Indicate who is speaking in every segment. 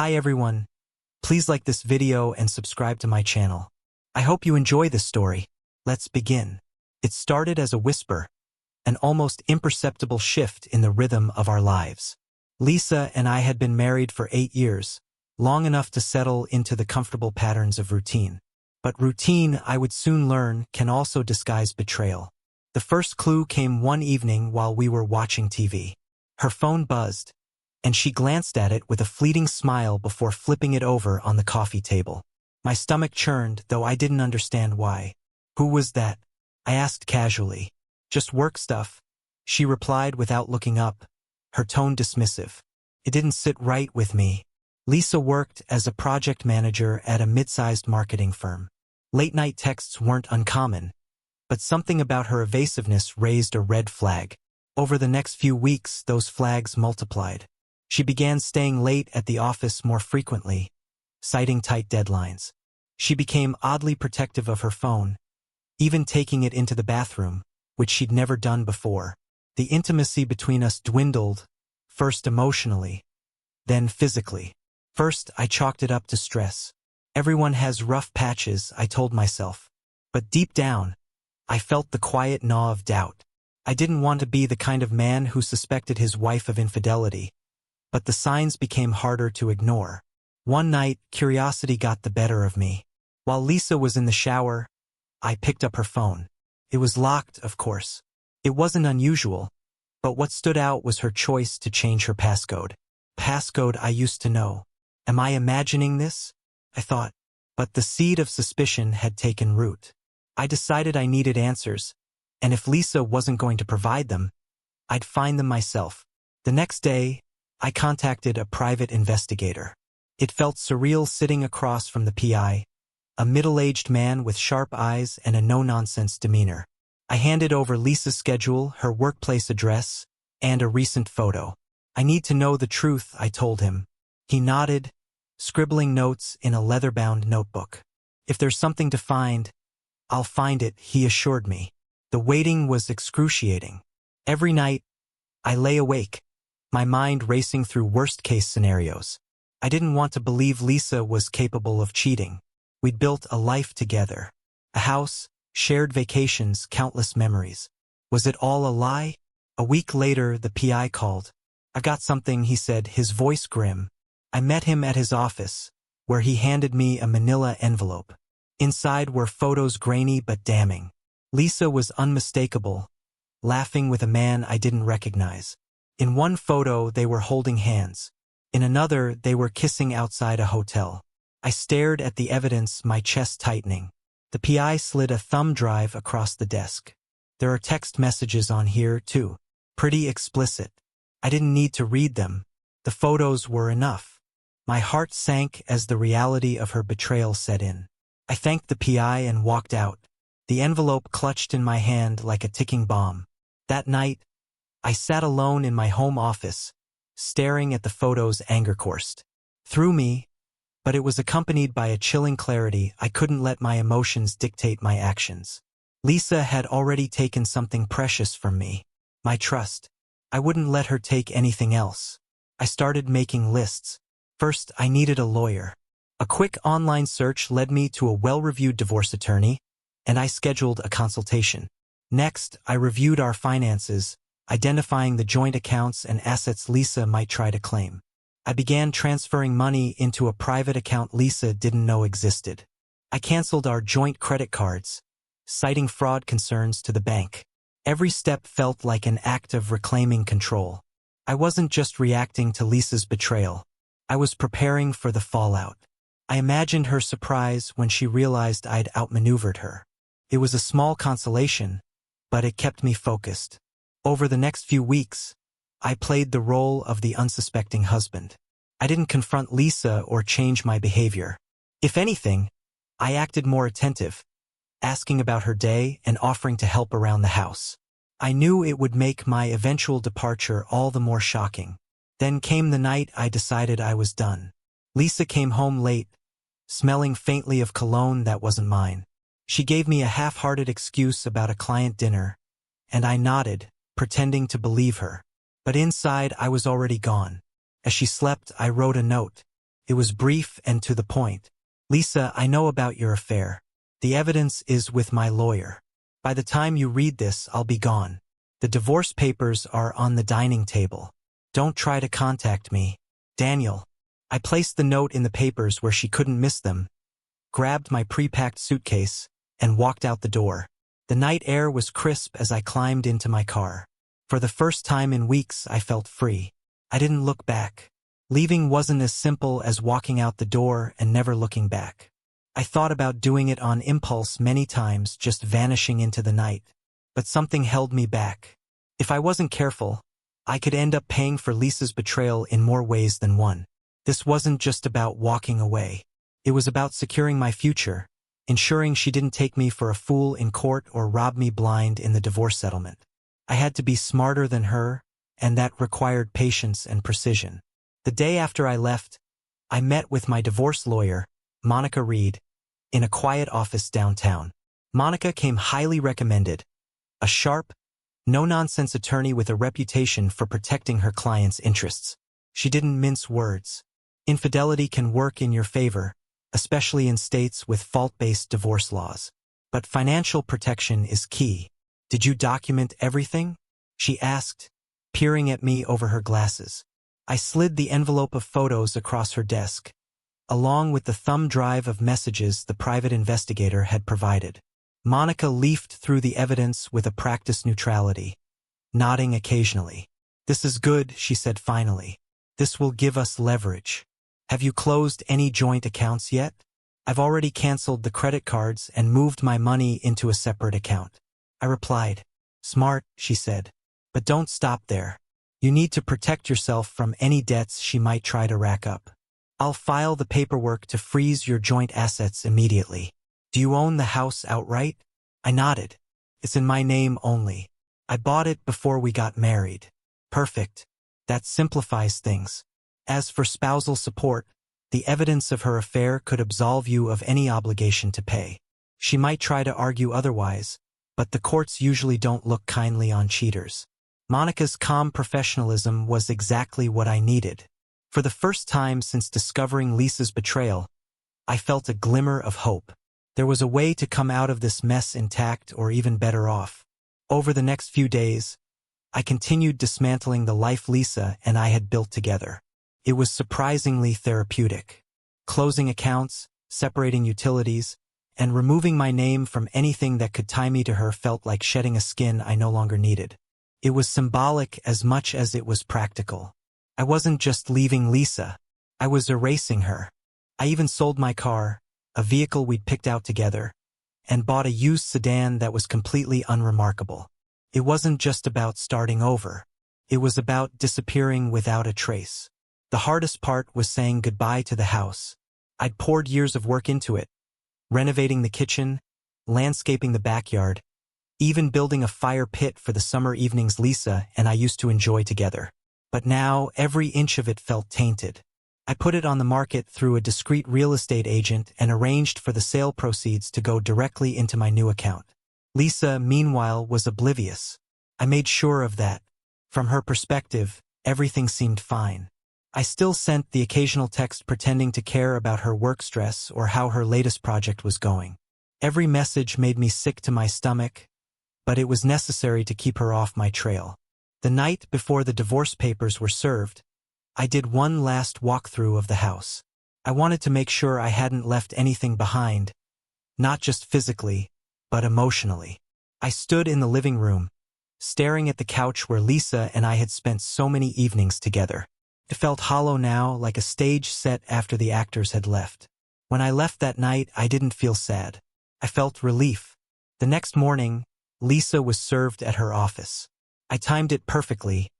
Speaker 1: Hi everyone, please like this video and subscribe to my channel. I hope you enjoy this story. Let's begin. It started as a whisper, an almost imperceptible shift in the rhythm of our lives. Lisa and I had been married for 8 years, long enough to settle into the comfortable patterns of routine. But routine, I would soon learn, can also disguise betrayal. The first clue came one evening while we were watching TV. Her phone buzzed, and she glanced at it with a fleeting smile before flipping it over on the coffee table. My stomach churned, though I didn't understand why. "Who was that?" I asked casually. "Just work stuff," she replied without looking up, her tone dismissive. It didn't sit right with me. Lisa worked as a project manager at a mid-sized marketing firm. Late-night texts weren't uncommon, but something about her evasiveness raised a red flag. Over the next few weeks, those flags multiplied. She began staying late at the office more frequently, citing tight deadlines. She became oddly protective of her phone, even taking it into the bathroom, which she'd never done before. The intimacy between us dwindled, first emotionally, then physically. First, I chalked it up to stress. Everyone has rough patches, I told myself. But deep down, I felt the quiet gnaw of doubt. I didn't want to be the kind of man who suspected his wife of infidelity, but the signs became harder to ignore. One night, curiosity got the better of me. While Lisa was in the shower, I picked up her phone. It was locked, of course. It wasn't unusual, but what stood out was her choice to change her passcode. Passcode I used to know. Am I imagining this? I thought. But the seed of suspicion had taken root. I decided I needed answers, and if Lisa wasn't going to provide them, I'd find them myself. The next day, I contacted a private investigator. It felt surreal sitting across from the PI, a middle-aged man with sharp eyes and a no-nonsense demeanor. I handed over Lisa's schedule, her workplace address, and a recent photo. "I need to know the truth," I told him. He nodded, scribbling notes in a leather-bound notebook. "If there's something to find, I'll find it," he assured me. The waiting was excruciating. Every night, I lay awake, my mind racing through worst-case scenarios. I didn't want to believe Lisa was capable of cheating. We'd built a life together. A house, shared vacations, countless memories. Was it all a lie? A week later, the PI called. "I've got something," he said, his voice grim. I met him at his office, where he handed me a manila envelope. Inside were photos grainy but damning. Lisa was unmistakable, laughing with a man I didn't recognize. In one photo, they were holding hands. In another, they were kissing outside a hotel. I stared at the evidence, my chest tightening. The PI slid a thumb drive across the desk. "There are text messages on here, too. Pretty explicit." I didn't need to read them. The photos were enough. My heart sank as the reality of her betrayal set in. I thanked the PI and walked out, the envelope clutched in my hand like a ticking bomb. That night, I sat alone in my home office, staring at the photos anger-coursed. Through me, but it was accompanied by a chilling clarity. I couldn't let my emotions dictate my actions. Lisa had already taken something precious from me, my trust. I wouldn't let her take anything else. I started making lists. First, I needed a lawyer. A quick online search led me to a well-reviewed divorce attorney, and I scheduled a consultation. Next, I reviewed our finances, identifying the joint accounts and assets Lisa might try to claim. I began transferring money into a private account Lisa didn't know existed. I canceled our joint credit cards, citing fraud concerns to the bank. Every step felt like an act of reclaiming control. I wasn't just reacting to Lisa's betrayal. I was preparing for the fallout. I imagined her surprise when she realized I'd outmaneuvered her. It was a small consolation, but it kept me focused. Over the next few weeks, I played the role of the unsuspecting husband. I didn't confront Lisa or change my behavior. If anything, I acted more attentive, asking about her day and offering to help around the house. I knew it would make my eventual departure all the more shocking. Then came the night I decided I was done. Lisa came home late, smelling faintly of cologne that wasn't mine. She gave me a half-hearted excuse about a client dinner, and I nodded, pretending to believe her. But inside, I was already gone. As she slept, I wrote a note. It was brief and to the point. Lisa, I know about your affair. The evidence is with my lawyer. By the time you read this, I'll be gone. The divorce papers are on the dining table. Don't try to contact me. Daniel. I placed the note in the papers where she couldn't miss them, grabbed my pre-packed suitcase, and walked out the door. The night air was crisp as I climbed into my car. For the first time in weeks, I felt free. I didn't look back. Leaving wasn't as simple as walking out the door and never looking back. I thought about doing it on impulse many times, just vanishing into the night. But something held me back. If I wasn't careful, I could end up paying for Lisa's betrayal in more ways than one. This wasn't just about walking away. It was about securing my future, ensuring she didn't take me for a fool in court or rob me blind in the divorce settlement. I had to be smarter than her, and that required patience and precision. The day after I left, I met with my divorce lawyer, Monica Reed, in a quiet office downtown. Monica came highly recommended, a sharp, no-nonsense attorney with a reputation for protecting her clients' interests. She didn't mince words. Infidelity can work in your favor, especially in states with fault-based divorce laws. But financial protection is key. Did you document everything? She asked, peering at me over her glasses. I slid the envelope of photos across her desk, along with the thumb drive of messages the private investigator had provided. Monica leafed through the evidence with a practiced neutrality, nodding occasionally. This is good, she said finally. This will give us leverage. Have you closed any joint accounts yet? I've already canceled the credit cards and moved my money into a separate account. I replied. Smart, she said. But don't stop there. You need to protect yourself from any debts she might try to rack up. I'll file the paperwork to freeze your joint assets immediately. Do you own the house outright? I nodded. It's in my name only. I bought it before we got married. Perfect. That simplifies things. As for spousal support, the evidence of her affair could absolve you of any obligation to pay. She might try to argue otherwise, but the courts usually don't look kindly on cheaters. Monica's calm professionalism was exactly what I needed. For the first time since discovering Lisa's betrayal, I felt a glimmer of hope. There was a way to come out of this mess intact or even better off. Over the next few days, I continued dismantling the life Lisa and I had built together. It was surprisingly therapeutic. Closing accounts, separating utilities, and removing my name from anything that could tie me to her felt like shedding a skin I no longer needed. It was symbolic as much as it was practical. I wasn't just leaving Lisa, I was erasing her. I even sold my car, a vehicle we'd picked out together, and bought a used sedan that was completely unremarkable. It wasn't just about starting over. It was about disappearing without a trace. The hardest part was saying goodbye to the house. I'd poured years of work into it, renovating the kitchen, landscaping the backyard, even building a fire pit for the summer evenings Lisa and I used to enjoy together. But now, every inch of it felt tainted. I put it on the market through a discreet real estate agent and arranged for the sale proceeds to go directly into my new account. Lisa, meanwhile, was oblivious. I made sure of that. From her perspective, everything seemed fine. I still sent the occasional text pretending to care about her work stress or how her latest project was going. Every message made me sick to my stomach, but it was necessary to keep her off my trail. The night before the divorce papers were served, I did one last walkthrough of the house. I wanted to make sure I hadn't left anything behind, not just physically, but emotionally. I stood in the living room, staring at the couch where Lisa and I had spent so many evenings together. It felt hollow now, like a stage set after the actors had left. When I left that night, I didn't feel sad. I felt relief. The next morning, Lisa was served at her office. I timed it perfectly,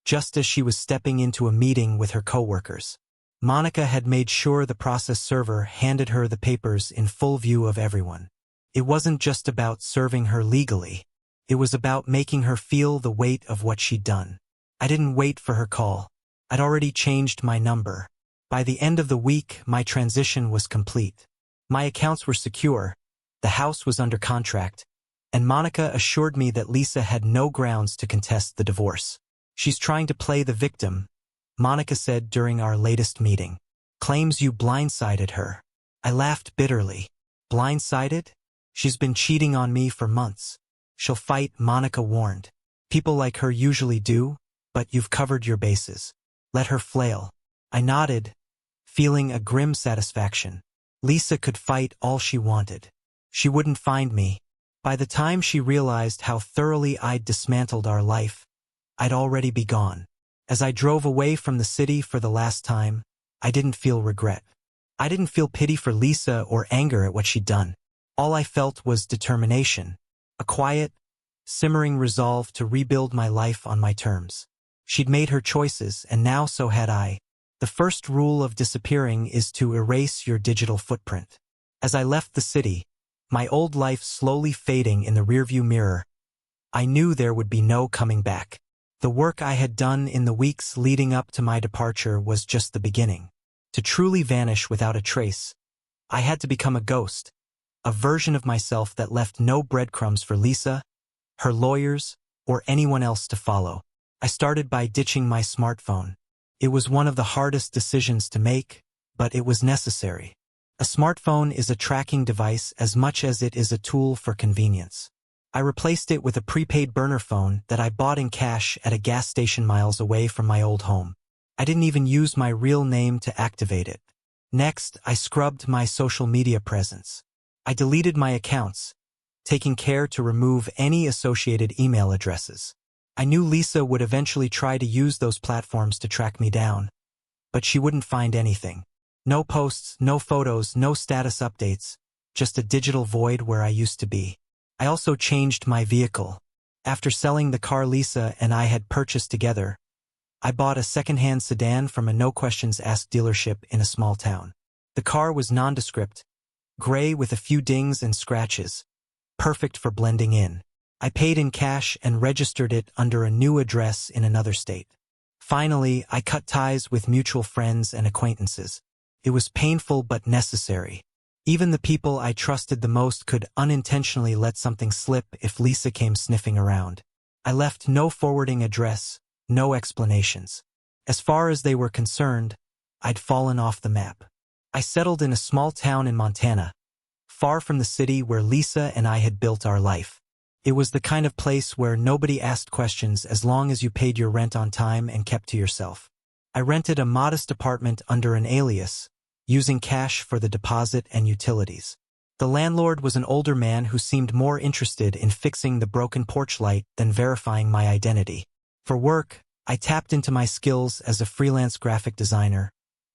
Speaker 1: just as she was stepping into a meeting with her coworkers. Monica had made sure the process server handed her the papers in full view of everyone. It wasn't just about serving her legally. It was about making her feel the weight of what she'd done. I didn't wait for her call. I'd already changed my number. By the end of the week, my transition was complete. My accounts were secure, the house was under contract, and Monica assured me that Lisa had no grounds to contest the divorce. She's trying to play the victim, Monica said during our latest meeting. claims you blindsided her. I laughed bitterly. Blindsided? She's been cheating on me for months. She'll fight, Monica warned. People like her usually do, but you've covered your bases. Let her flail. I nodded, feeling a grim satisfaction. Lisa could fight all she wanted. She wouldn't find me. By the time she realized how thoroughly I'd dismantled our life, I'd already be gone. As I drove away from the city for the last time, I didn't feel regret. I didn't feel pity for Lisa or anger at what she'd done. All I felt was determination, a quiet, simmering resolve to rebuild my life on my terms. She'd made her choices, and now so had I. The first rule of disappearing is to erase your digital footprint. As I left the city, my old life slowly fading in the rearview mirror, I knew there would be no coming back. The work I had done in the weeks leading up to my departure was just the beginning. To truly vanish without a trace, I had to become a ghost, a version of myself that left no breadcrumbs for Lisa, her lawyers, or anyone else to follow. I started by ditching my smartphone. It was one of the hardest decisions to make, but it was necessary. A smartphone is a tracking device as much as it is a tool for convenience. I replaced it with a prepaid burner phone that I bought in cash at a gas station miles away from my old home. I didn't even use my real name to activate it. Next, I scrubbed my social media presence. I deleted my accounts, taking care to remove any associated email addresses. I knew Lisa would eventually try to use those platforms to track me down, but she wouldn't find anything. No posts, no photos, no status updates, just a digital void where I used to be. I also changed my vehicle. After selling the car Lisa and I had purchased together, I bought a second-hand sedan from a no-questions-asked dealership in a small town. The car was nondescript, gray with a few dings and scratches, perfect for blending in. I paid in cash and registered it under a new address in another state. Finally, I cut ties with mutual friends and acquaintances. It was painful but necessary. Even the people I trusted the most could unintentionally let something slip if Lisa came sniffing around. I left no forwarding address, no explanations. As far as they were concerned, I'd fallen off the map. I settled in a small town in Montana, far from the city where Lisa and I had built our life. It was the kind of place where nobody asked questions as long as you paid your rent on time and kept to yourself. I rented a modest apartment under an alias, using cash for the deposit and utilities. The landlord was an older man who seemed more interested in fixing the broken porch light than verifying my identity. For work, I tapped into my skills as a freelance graphic designer,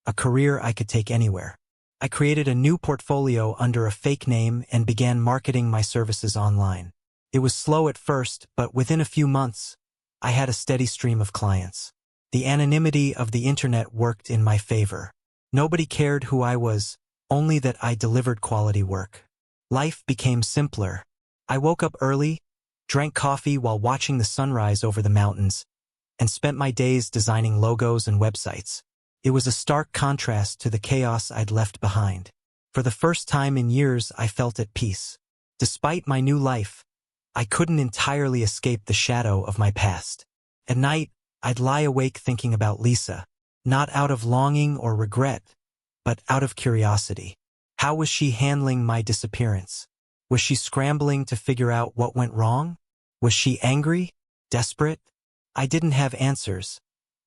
Speaker 1: a career I could take anywhere. I created a new portfolio under a fake name and began marketing my services online. It was slow at first, but within a few months, I had a steady stream of clients. The anonymity of the internet worked in my favor. Nobody cared who I was, only that I delivered quality work. Life became simpler. I woke up early, drank coffee while watching the sunrise over the mountains, and spent my days designing logos and websites. It was a stark contrast to the chaos I'd left behind. For the first time in years, I felt at peace. Despite my new life, I couldn't entirely escape the shadow of my past. At night, I'd lie awake thinking about Lisa, not out of longing or regret, but out of curiosity. How was she handling my disappearance? Was she scrambling to figure out what went wrong? Was she angry? Desperate? I didn't have answers,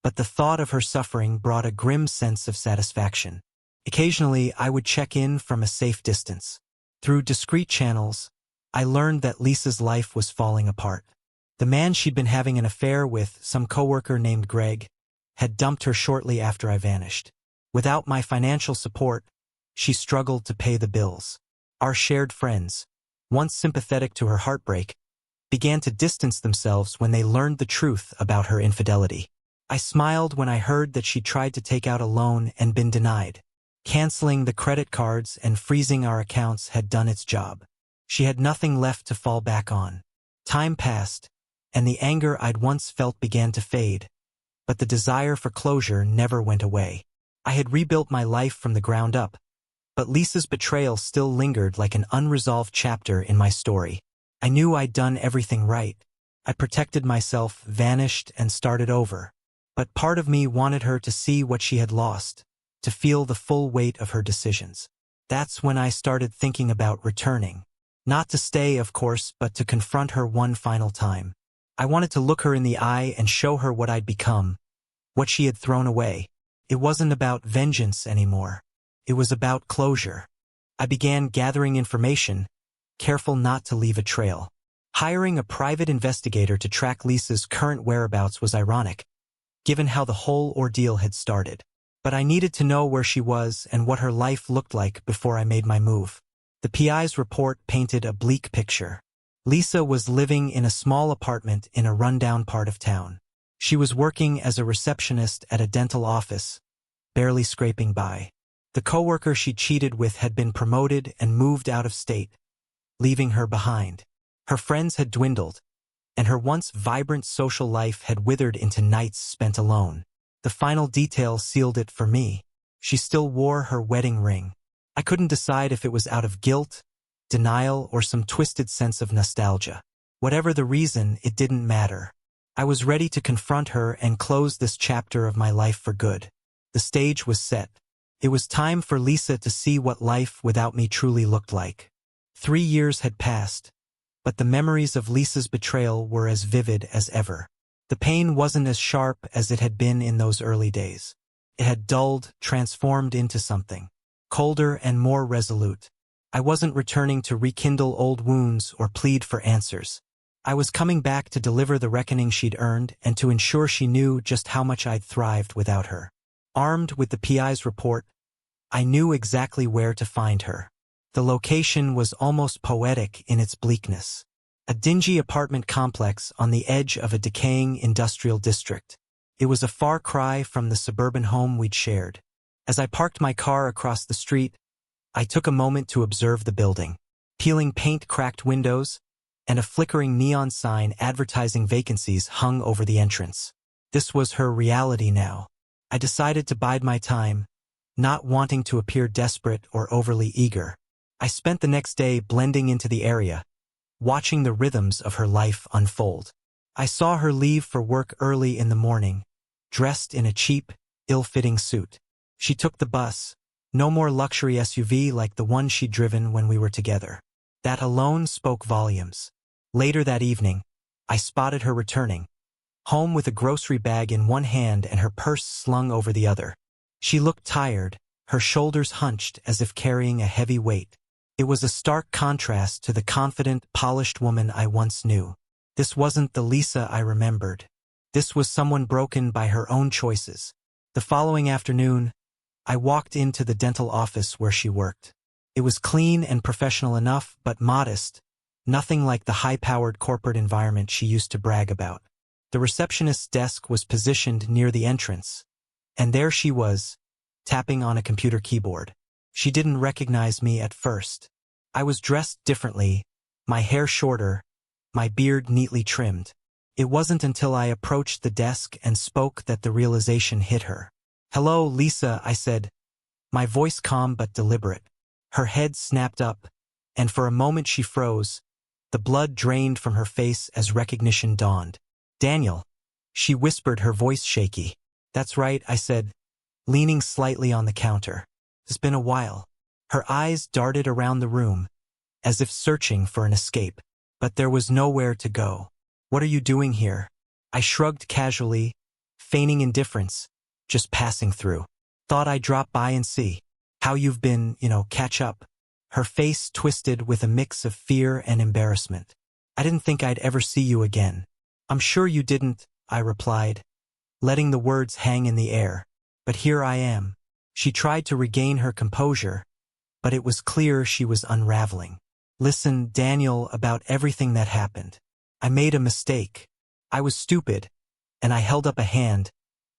Speaker 1: but the thought of her suffering brought a grim sense of satisfaction. Occasionally, I would check in from a safe distance. Through discreet channels, I learned that Lisa's life was falling apart. The man she'd been having an affair with, some coworker named Greg, had dumped her shortly after I vanished. Without my financial support, she struggled to pay the bills. Our shared friends, once sympathetic to her heartbreak, began to distance themselves when they learned the truth about her infidelity. I smiled when I heard that she tried to take out a loan and been denied. Canceling the credit cards and freezing our accounts had done its job. She had nothing left to fall back on. Time passed, and the anger I'd once felt began to fade, but the desire for closure never went away. I had rebuilt my life from the ground up, but Lisa's betrayal still lingered like an unresolved chapter in my story. I knew I'd done everything right. I protected myself, vanished, and started over. But part of me wanted her to see what she had lost, to feel the full weight of her decisions. That's when I started thinking about returning. Not to stay, of course, but to confront her one final time. I wanted to look her in the eye and show her what I'd become, what she had thrown away. It wasn't about vengeance anymore. It was about closure. I began gathering information, careful not to leave a trail. Hiring a private investigator to track Lisa's current whereabouts was ironic, given how the whole ordeal had started. But I needed to know where she was and what her life looked like before I made my move. The PI's report painted a bleak picture. Lisa was living in a small apartment in a rundown part of town. She was working as a receptionist at a dental office, barely scraping by. The coworker she cheated with had been promoted and moved out of state, leaving her behind. Her friends had dwindled, and her once vibrant social life had withered into nights spent alone. The final detail sealed it for me. She still wore her wedding ring. I couldn't decide if it was out of guilt, denial, or some twisted sense of nostalgia. Whatever the reason, it didn't matter. I was ready to confront her and close this chapter of my life for good. The stage was set. It was time for Lisa to see what life without me truly looked like. 3 years had passed, but the memories of Lisa's betrayal were as vivid as ever. The pain wasn't as sharp as it had been in those early days. It had dulled, transformed into something colder and more resolute. I wasn't returning to rekindle old wounds or plead for answers. I was coming back to deliver the reckoning she'd earned and to ensure she knew just how much I'd thrived without her. Armed with the PI's report, I knew exactly where to find her. The location was almost poetic in its bleakness. A dingy apartment complex on the edge of a decaying industrial district. It was a far cry from the suburban home we'd shared. As I parked my car across the street, I took a moment to observe the building. Peeling paint-cracked windows and a flickering neon sign advertising vacancies hung over the entrance. This was her reality now. I decided to bide my time, not wanting to appear desperate or overly eager. I spent the next day blending into the area, watching the rhythms of her life unfold. I saw her leave for work early in the morning, dressed in a cheap, ill-fitting suit. She took the bus, no more luxury SUV like the one she'd driven when we were together. That alone spoke volumes. Later that evening, I spotted her returning, home with a grocery bag in one hand and her purse slung over the other. She looked tired, her shoulders hunched as if carrying a heavy weight. It was a stark contrast to the confident, polished woman I once knew. This wasn't the Lisa I remembered. This was someone broken by her own choices. The following afternoon, I walked into the dental office where she worked. It was clean and professional enough, but modest, nothing like the high-powered corporate environment she used to brag about. The receptionist's desk was positioned near the entrance, and there she was, tapping on a computer keyboard. She didn't recognize me at first. I was dressed differently, my hair shorter, my beard neatly trimmed. It wasn't until I approached the desk and spoke that the realization hit her. "Hello, Lisa," I said, my voice calm but deliberate. Her head snapped up, and for a moment she froze. The blood drained from her face as recognition dawned. "Daniel," she whispered, her voice shaky. "That's right," I said, leaning slightly on the counter. "It's been a while." Her eyes darted around the room, as if searching for an escape. But there was nowhere to go. "What are you doing here?" I shrugged casually, feigning indifference, just passing through. "Thought I'd drop by and see how you've been, catch up." Her face twisted with a mix of fear and embarrassment. "I didn't think I'd ever see you again." "I'm sure you didn't," I replied, letting the words hang in the air. "But here I am." She tried to regain her composure, but it was clear she was unraveling. "Listen, Daniel, about everything that happened. I made a mistake. I was stupid." And I held up a hand,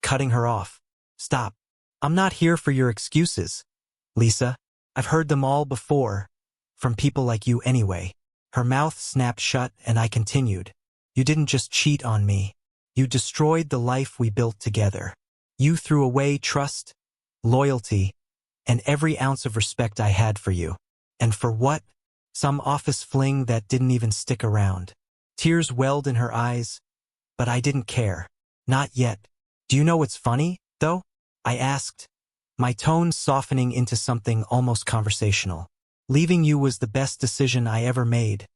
Speaker 1: cutting her off. "Stop. I'm not here for your excuses, Lisa. I've heard them all before, from people like you anyway." Her mouth snapped shut and I continued. "You didn't just cheat on me. You destroyed the life we built together. You threw away trust, loyalty, and every ounce of respect I had for you. And for what? Some office fling that didn't even stick around." Tears welled in her eyes, but I didn't care. "Not yet. Do you know what's funny, though?" I asked, my tone softening into something almost conversational. Leaving you was the best decision I ever made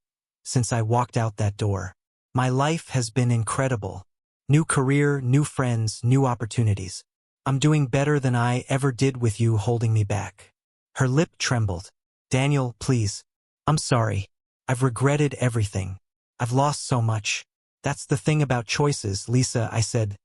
Speaker 1: since I walked out that door. My life has been incredible. New career, new friends, new opportunities. I'm doing better than I ever did with you holding me back. Her lip trembled. Daniel, please. I'm sorry. I've regretted everything. I've lost so much. That's the thing about choices, Lisa, I said,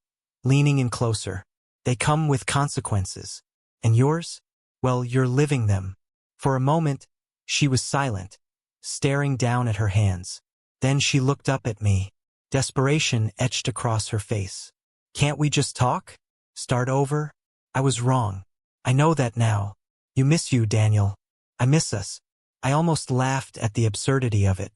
Speaker 1: leaning in closer. They come with consequences. And yours? Well, you're living them. For a moment, she was silent, staring down at her hands. Then she looked up at me. Desperation etched across her face. Can't we just talk? Start over? I was wrong. I know that now. You miss you, Daniel. I miss us. I almost laughed at the absurdity of it.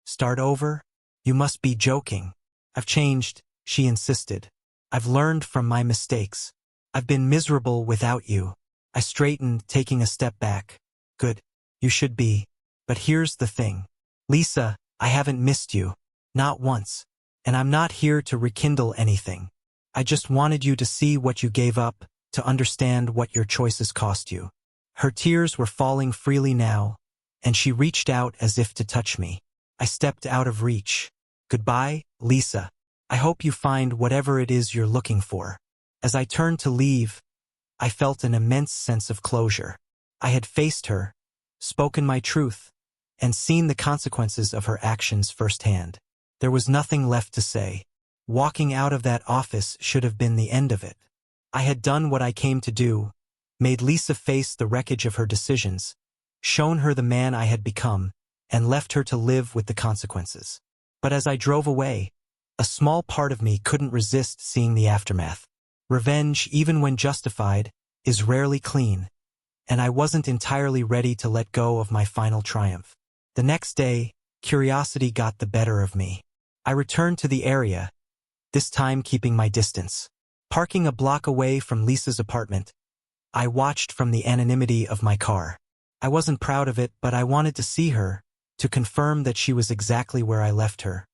Speaker 1: Start over? You must be joking. I've changed, she insisted. I've learned from my mistakes. I've been miserable without you. I straightened, taking a step back. Good. You should be. But here's the thing. Lisa, I haven't missed you. Not once. And I'm not here to rekindle anything. I just wanted you to see what you gave up, to understand what your choices cost you. Her tears were falling freely now, and she reached out as if to touch me. I stepped out of reach. Goodbye, Lisa. I hope you find whatever it is you're looking for. As I turned to leave, I felt an immense sense of closure. I had faced her, spoken my truth, and seen the consequences of her actions firsthand. There was nothing left to say. Walking out of that office should have been the end of it. I had done what I came to do, made Lisa face the wreckage of her decisions, shown her the man I had become, and left her to live with the consequences. But as I drove away, a small part of me couldn't resist seeing the aftermath. Revenge, even when justified, is rarely clean, and I wasn't entirely ready to let go of my final triumph. The next day, curiosity got the better of me. I returned to the area, this time keeping my distance. Parking a block away from Lisa's apartment, I watched from the anonymity of my car. I wasn't proud of it, but I wanted to see her, to confirm that she was exactly where I left her.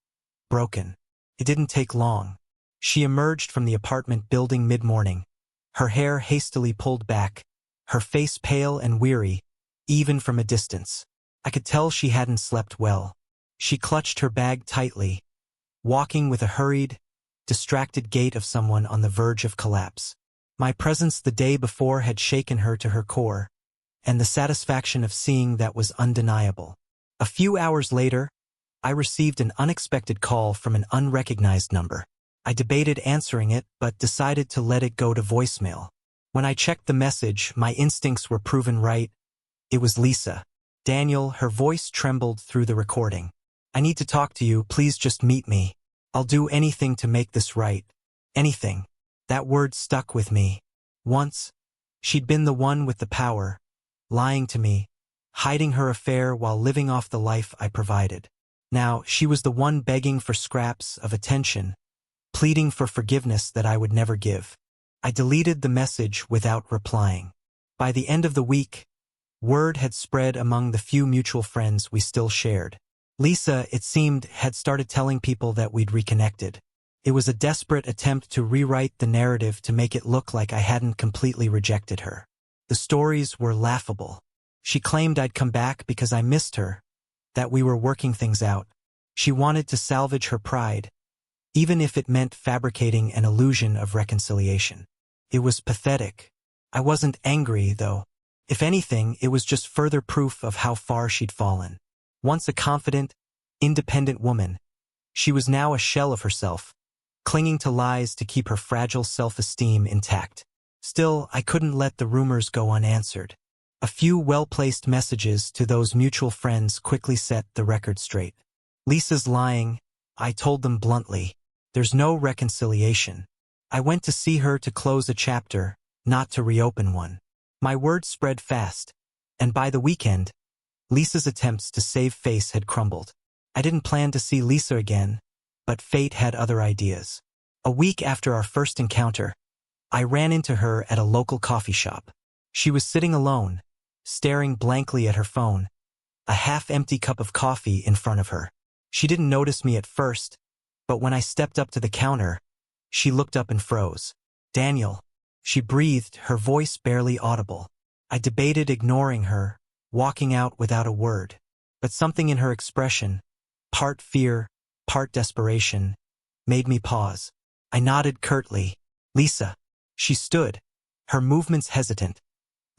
Speaker 1: Broken. It didn't take long. She emerged from the apartment building mid-morning, her hair hastily pulled back, her face pale and weary, even from a distance. I could tell she hadn't slept well. She clutched her bag tightly, walking with a hurried, distracted gait of someone on the verge of collapse. My presence the day before had shaken her to her core, and the satisfaction of seeing that was undeniable. A few hours later, I received an unexpected call from an unrecognized number. I debated answering it, but decided to let it go to voicemail. When I checked the message, my instincts were proven right. It was Lisa. Daniel, her voice trembled through the recording. I need to talk to you, please just meet me. I'll do anything to make this right. Anything. That word stuck with me. Once, she'd been the one with the power, lying to me, hiding her affair while living off the life I provided. Now, she was the one begging for scraps of attention, pleading for forgiveness that I would never give. I deleted the message without replying. By the end of the week, word had spread among the few mutual friends we still shared. Lisa, it seemed, had started telling people that we'd reconnected. It was a desperate attempt to rewrite the narrative to make it look like I hadn't completely rejected her. The stories were laughable. She claimed I'd come back because I missed her, that we were working things out. She wanted to salvage her pride, even if it meant fabricating an illusion of reconciliation. It was pathetic. I wasn't angry, though. If anything, it was just further proof of how far she'd fallen. Once a confident, independent woman, she was now a shell of herself, clinging to lies to keep her fragile self-esteem intact. Still, I couldn't let the rumors go unanswered. A few well-placed messages to those mutual friends quickly set the record straight. Lisa's lying, I told them bluntly. There's no reconciliation. I went to see her to close a chapter, not to reopen one. My word spread fast, and by the weekend, Lisa's attempts to save face had crumbled. I didn't plan to see Lisa again, but fate had other ideas. A week after our first encounter, I ran into her at a local coffee shop. She was sitting alone, staring blankly at her phone, a half-empty cup of coffee in front of her. She didn't notice me at first, but when I stepped up to the counter, she looked up and froze. Daniel, She breathed, her voice barely audible. I debated ignoring her, walking out without a word. But something in her expression, part fear, part desperation, made me pause. I nodded curtly. "Lisa." She stood, her movements hesitant,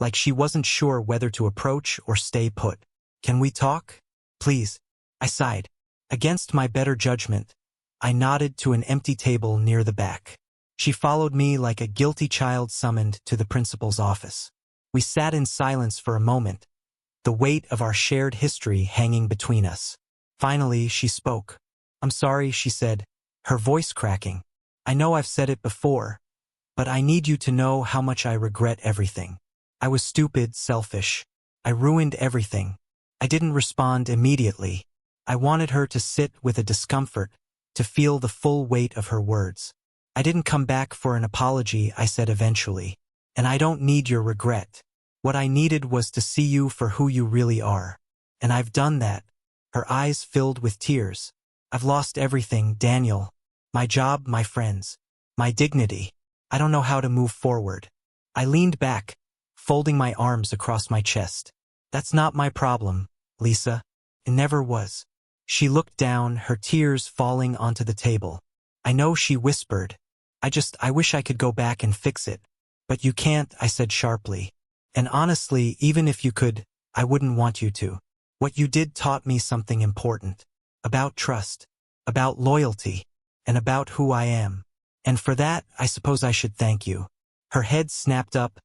Speaker 1: like she wasn't sure whether to approach or stay put. "Can we talk? Please." I sighed. Against my better judgment, I nodded to an empty table near the back. She followed me like a guilty child summoned to the principal's office. We sat in silence for a moment, the weight of our shared history hanging between us. Finally, she spoke. "I'm sorry," she said, her voice cracking. "I know I've said it before, but I need you to know how much I regret everything. I was stupid, selfish. I ruined everything." I didn't respond immediately. I wanted her to sit with a discomfort, to feel the full weight of her words. "I didn't come back for an apology," I said eventually. "And I don't need your regret. What I needed was to see you for who you really are. And I've done that." Her eyes filled with tears. "I've lost everything, Daniel. My job, my friends, my dignity. I don't know how to move forward." I leaned back, folding my arms across my chest. "That's not my problem, Lisa. It never was." She looked down, her tears falling onto the table. "I know," she whispered. I wish I could go back and fix it." "But you can't," I said sharply. "And honestly, even if you could, I wouldn't want you to. What you did taught me something important. About trust, about loyalty, and about who I am. And for that, I suppose I should thank you." Her head snapped up,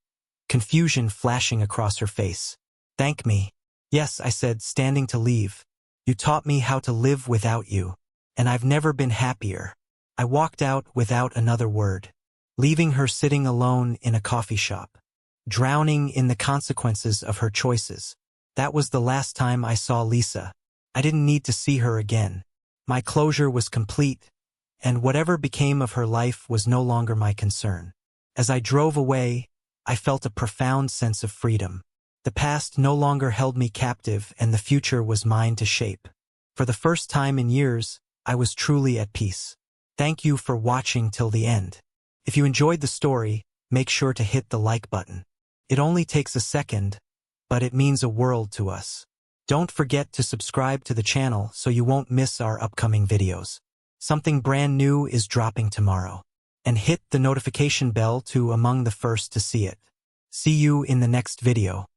Speaker 1: confusion flashing across her face. "Thank me?" "Yes," I said, standing to leave. "You taught me how to live without you, and I've never been happier." I walked out without another word, leaving her sitting alone in a coffee shop, drowning in the consequences of her choices. That was the last time I saw Lisa. I didn't need to see her again. My closure was complete, and whatever became of her life was no longer my concern. As I drove away, I felt a profound sense of freedom. The past no longer held me captive, and the future was mine to shape. For the first time in years, I was truly at peace. Thank you for watching till the end. If you enjoyed the story, make sure to hit the like button. It only takes a second, but it means a world to us. Don't forget to subscribe to the channel so you won't miss our upcoming videos. Something brand new is dropping tomorrow. And hit the notification bell to among the first to see it. See you in the next video.